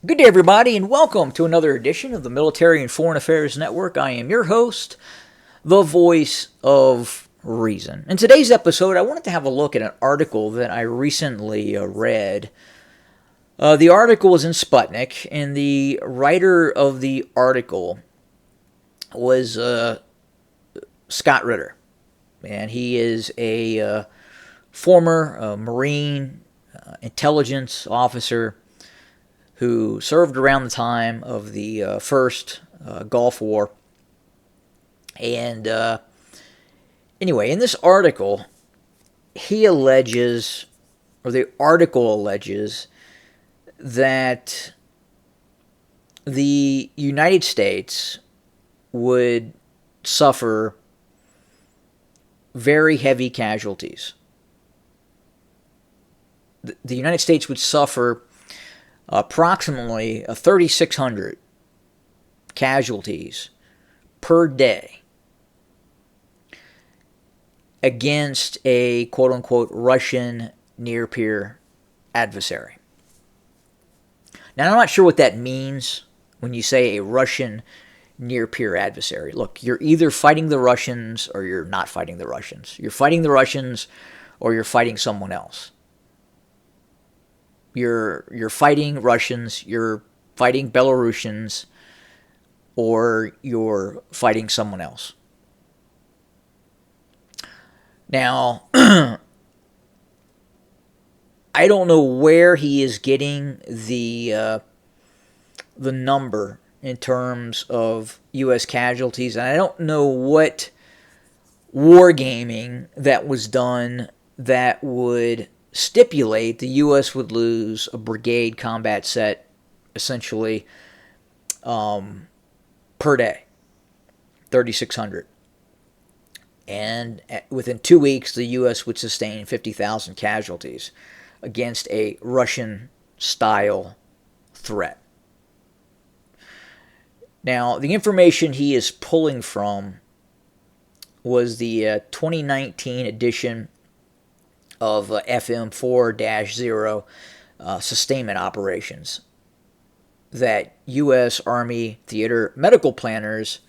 Good day, everybody, and welcome to another edition of the Military and Foreign Affairs Network. I am your host, the voice of reason. In today's episode, I wanted to have a look at an article that I recently read. The article was in Sputnik, and the writer of the article was Scott Ritter. And he is a former Marine intelligence officer who served around the time of the first Gulf War. And anyway, in this article, he alleges, or the article alleges, that the United States would suffer very heavy casualties. The United States would suffer approximately 3,600 casualties per day against a quote-unquote Russian near-peer adversary. Now, I'm not sure what that means when you say a Russian near-peer adversary. Look, you're either fighting the Russians or you're not fighting the Russians. You're fighting the Russians or you're fighting someone else. You're fighting Russians, you're fighting Belarusians, or you're fighting someone else. Now, I don't know where he is getting the number in terms of U.S. casualties, and I don't know what wargaming that was done that would stipulate the U.S. would lose a brigade combat set, essentially, per day, 3,600. And within 2 weeks, the U.S. would sustain 50,000 casualties against a Russian-style threat. Now, the information he is pulling from was the 2019 edition of FM 4-0 sustainment operations that U.S. Army theater medical planners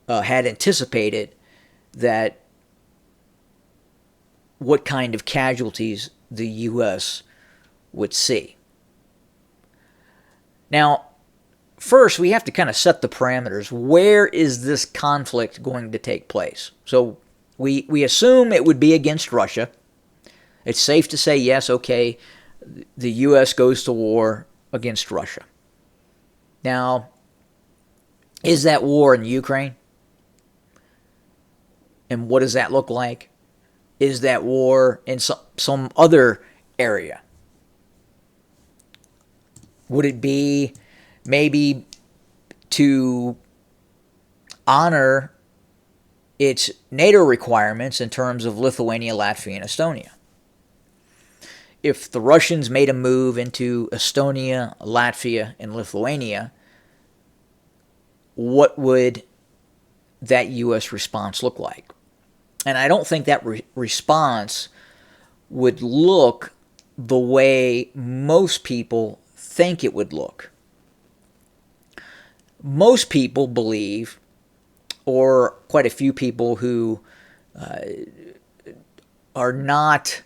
had anticipated that what kind of casualties the U.S. would see. Now, first, we have to kind of set the parameters. Where is this conflict going to take place? So we assume it would be against Russia. It's safe to say, yes, okay, the U.S. goes to war against Russia. Now, is that war in Ukraine? And what does that look like? Is that war in some other area? Would it be maybe to honor its NATO requirements in terms of Lithuania, Latvia, and Estonia? If the Russians made a move into Estonia, Latvia, and Lithuania, what would that U.S. response look like? And I don't think that response would look the way most people think it would look. Most people believe, or quite a few people who are not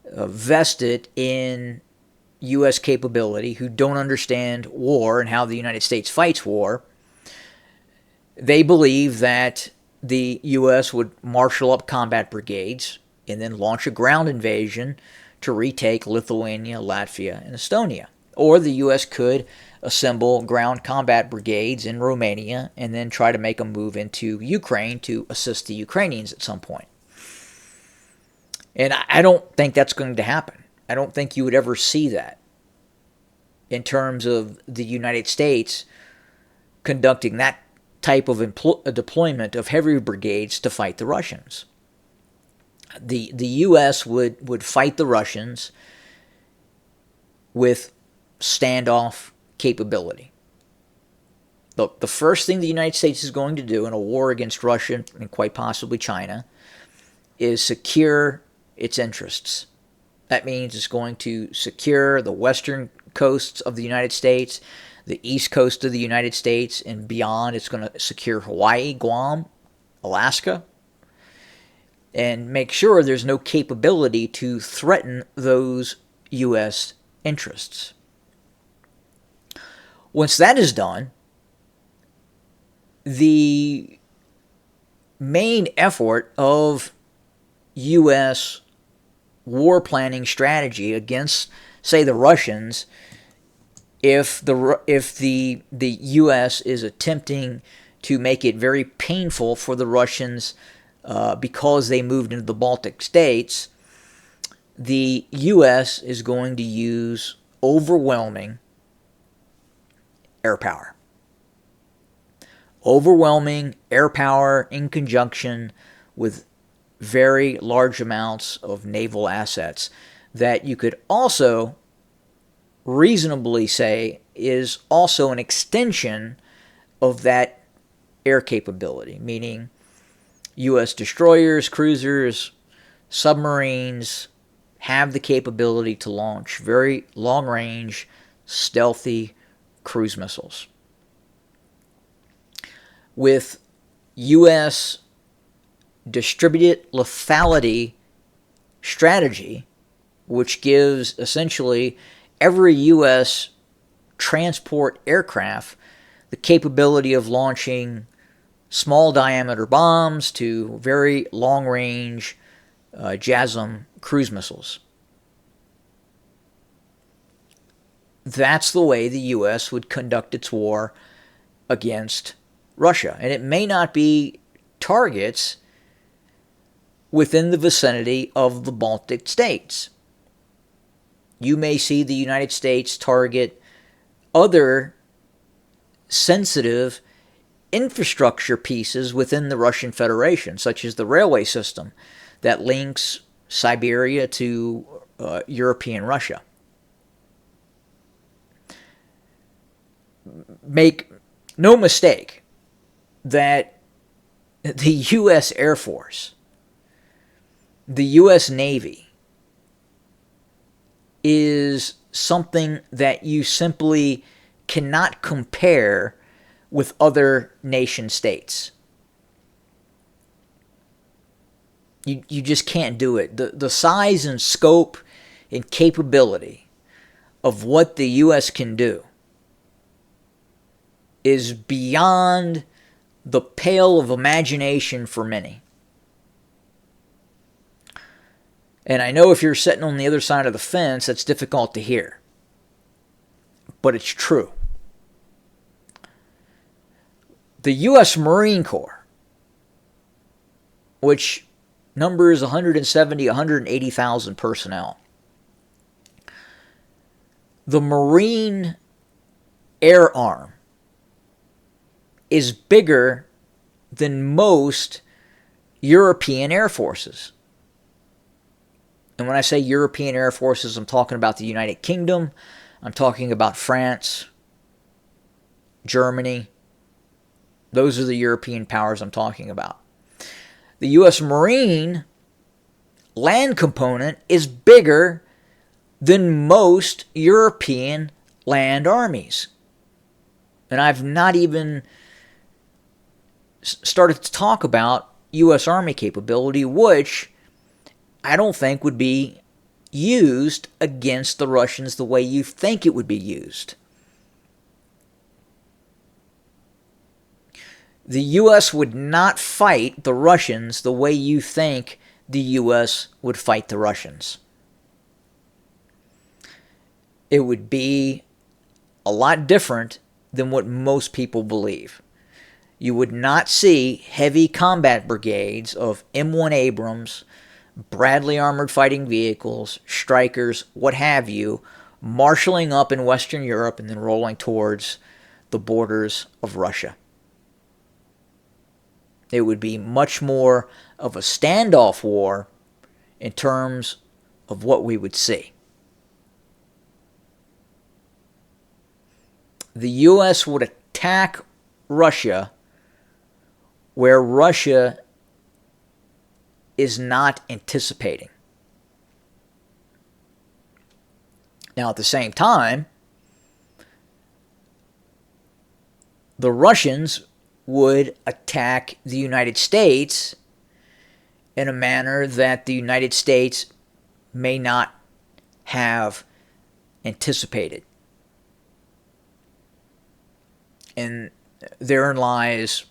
vested in U.S. capability, who don't understand war and how the United States fights war, they believe that the U.S. would marshal up combat brigades and then launch a ground invasion to retake Lithuania, Latvia, and Estonia. Or the U.S. could assemble ground combat brigades in Romania and then try to make a move into Ukraine to assist the Ukrainians at some point. And I don't think that's going to happen. I don't think you would ever see that in terms of the United States conducting that type of deployment of heavy brigades to fight the Russians. The U.S. would fight the Russians with standoff capability. Look, the first thing the United States is going to do in a war against Russia and quite possibly China is secure its interests. That means it's going to secure the western coasts of the United States, the east coast of the United States, and beyond. It's going to secure Hawaii, Guam, Alaska, and make sure there's no capability to threaten those U.S. interests. Once that is done, the main effort of U.S. war planning strategy against, say, the Russians, if the U.S. is attempting to make it very painful for the Russians because they moved into the Baltic states, the U.S. is going to use overwhelming air power. Overwhelming air power in conjunction with very large amounts of naval assets that you could also reasonably say is also an extension of that air capability, meaning U.S. destroyers, cruisers, submarines have the capability to launch very long-range, stealthy cruise missiles. With U.S. distributed lethality strategy, which gives essentially every U.S. transport aircraft the capability of launching small diameter bombs to very long range JASSM cruise missiles. That's the way the U.S. would conduct its war against Russia. And it may not be targets within the vicinity of the Baltic states. You may see the United States target other sensitive infrastructure pieces within the Russian Federation, such as the railway system that links Siberia to European Russia. Make no mistake that the U.S. Air Force, the U.S. Navy, is something that you simply cannot compare with other nation states. You just can't do it. The size and scope and capability of what the U.S. can do is beyond the pale of imagination for many. And I know if you're sitting on the other side of the fence, that's difficult to hear. But it's true. The U.S. Marine Corps, which numbers 170, 180,000 personnel, the Marine Air Arm is bigger than most European air forces. And when I say European air forces, I'm talking about the United Kingdom, I'm talking about France, Germany. Those are the European powers I'm talking about. The U.S. Marine land component is bigger than most European land armies. And I've not even started to talk about U.S. Army capability, which I don't think would be used against the Russians the way you think it would be used. The U.S. would not fight the Russians the way you think the U.S. would fight the Russians. It would be a lot different than what most people believe. You would not see heavy combat brigades of M1 Abrams, Bradley armored fighting vehicles, Strykers, what have you, marshaling up in Western Europe and then rolling towards the borders of Russia. It would be much more of a standoff war in terms of what we would see. The U.S. would attack Russia where Russia is not anticipating. Now, at the same time, the Russians would attack the United States in a manner that the United States may not have anticipated. And therein lies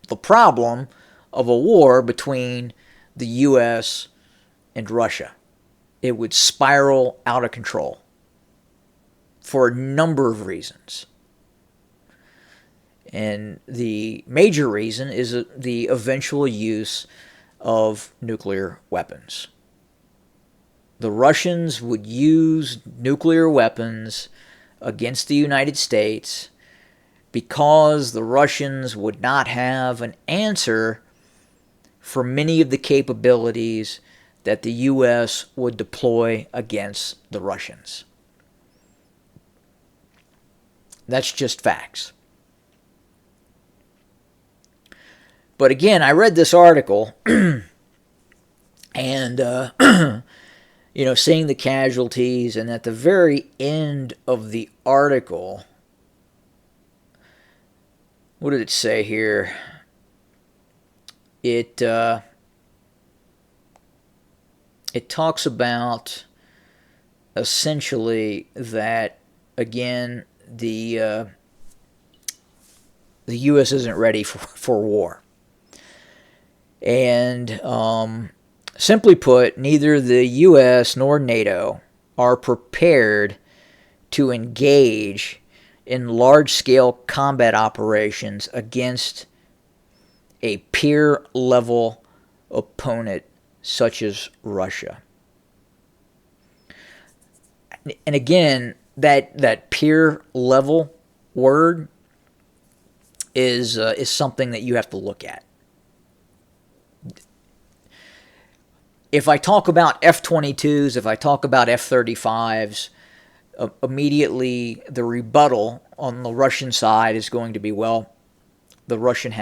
the problem of a war between the U.S. and Russia. It would spiral out of control for a number of reasons. And the major reason is the eventual use of nuclear weapons. The Russians would use nuclear weapons against the United States because the Russians would not have an answer for many of the capabilities that the U.S. would deploy against the Russians. That's just facts. But again, I read this article and, seeing the casualties, and at the very end of the article, what did it say here? It talks about essentially that, again, the U.S. isn't ready for war. And simply put, neither the U.S. nor NATO are prepared to engage in large-scale combat operations against a peer-level opponent such as Russia. And again, that peer-level word is something that you have to look at. If I talk about F-22s, if I talk about F-35s, immediately the rebuttal on the Russian side is going to be, well, the Russians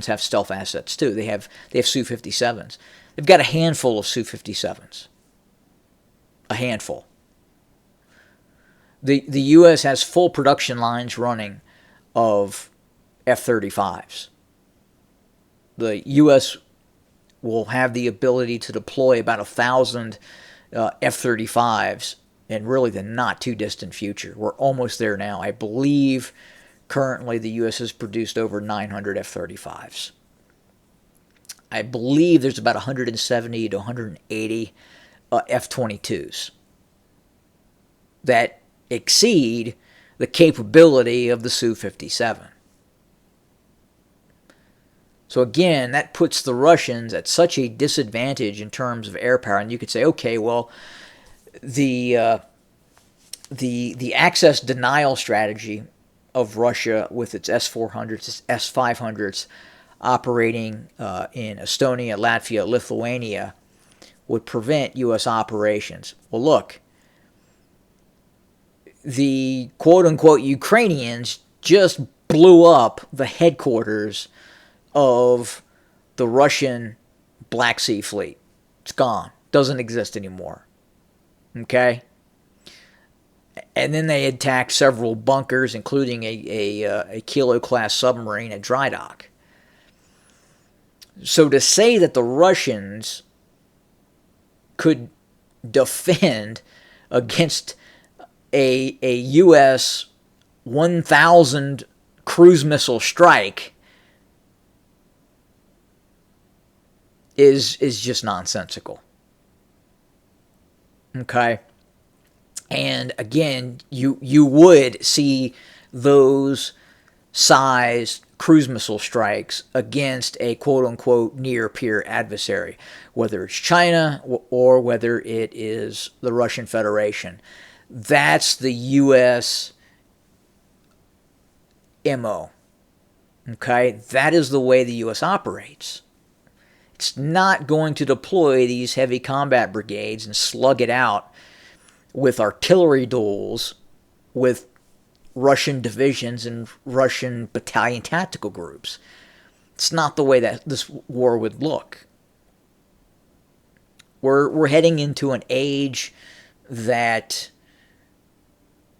have stealth assets too. They have Su-57s. They've got a handful of Su-57s. A handful. The U.S. has full production lines running of F-35s. The U.S. will have the ability to deploy about 1,000 F-35s in really the not too distant future. We're almost there now. I believe currently the U.S. has produced over 900 F-35s. I believe there's about 170 to 180 F-22s that exceed the capability of the Su-57. So again, that puts the Russians at such a disadvantage in terms of air power. And you could say, okay, well, the access denial strategy of Russia with its S-400s, its S-500s operating in Estonia, Latvia, Lithuania would prevent U.S. operations. Well, look, the quote-unquote Ukrainians just blew up the headquarters of the Russian Black Sea Fleet. It's gone. Doesn't exist anymore. Okay? And then they attacked several bunkers, including a Kilo-class submarine at dry dock. So to say that the Russians could defend against a U.S. 1,000 cruise missile strike is just nonsensical. Okay? And again, you would see those size cruise missile strikes against a quote-unquote near-peer adversary, whether it's China or whether it is the Russian Federation. That's the U.S. MO. Okay? That is the way the U.S. operates. It's not going to deploy these heavy combat brigades and slug it out with artillery duels with Russian divisions and Russian battalion tactical groups. It's not the way that this war would look. We're heading into an age that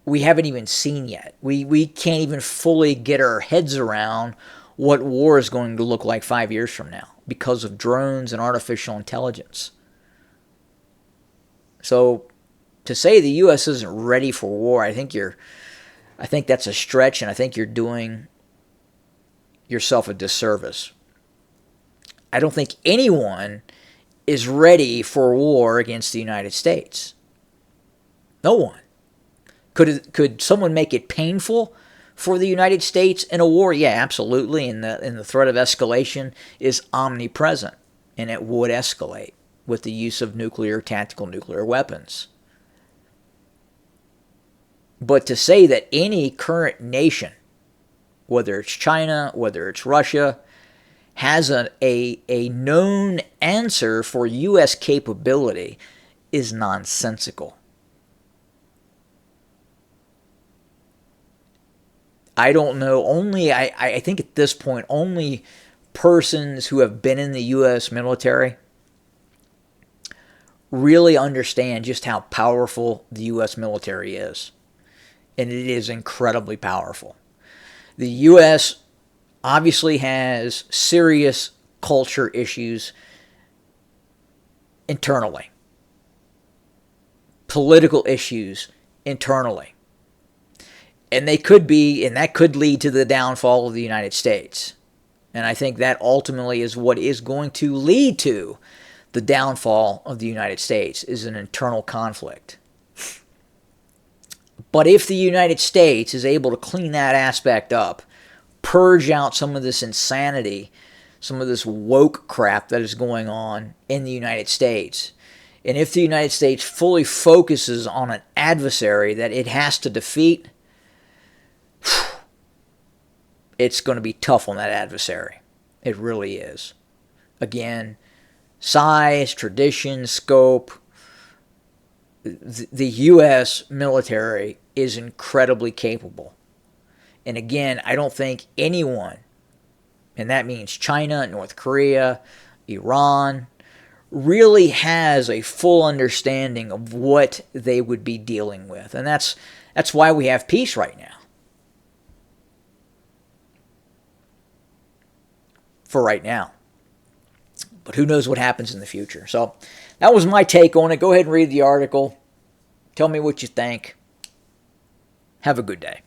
we haven't even seen yet. We can't even fully get our heads around what war is going to look like 5 years from now because of drones and artificial intelligence. So to say the U.S. isn't ready for war, I think that's a stretch, and I think you're doing yourself a disservice. I don't think anyone is ready for war against the United States. No one. Could someone make it painful for the United States in a war? Yeah, absolutely. And the threat of escalation is omnipresent, and it would escalate with the use of tactical nuclear weapons. But to say that any current nation, whether it's China, whether it's Russia, has a known answer for U.S. capability is nonsensical. I don't know. I think at this point, only persons who have been in the U.S. military really understand just how powerful the U.S. military is. And it is incredibly powerful. The U.S. obviously has serious culture issues internally, political issues internally. And that could lead to the downfall of the United States. And I think that ultimately is what is going to lead to the downfall of the United States, is an internal conflict. But if the United States is able to clean that aspect up, purge out some of this insanity, some of this woke crap that is going on in the United States, and if the United States fully focuses on an adversary that it has to defeat, it's going to be tough on that adversary. It really is. Again, size, tradition, scope. The U.S. military is incredibly capable. And again, I don't think anyone, and that means China, North Korea, Iran, really has a full understanding of what they would be dealing with. And that's why we have peace right now. For right now. But who knows what happens in the future. So that was my take on it. Go ahead and read the article. Tell me what you think. Have a good day.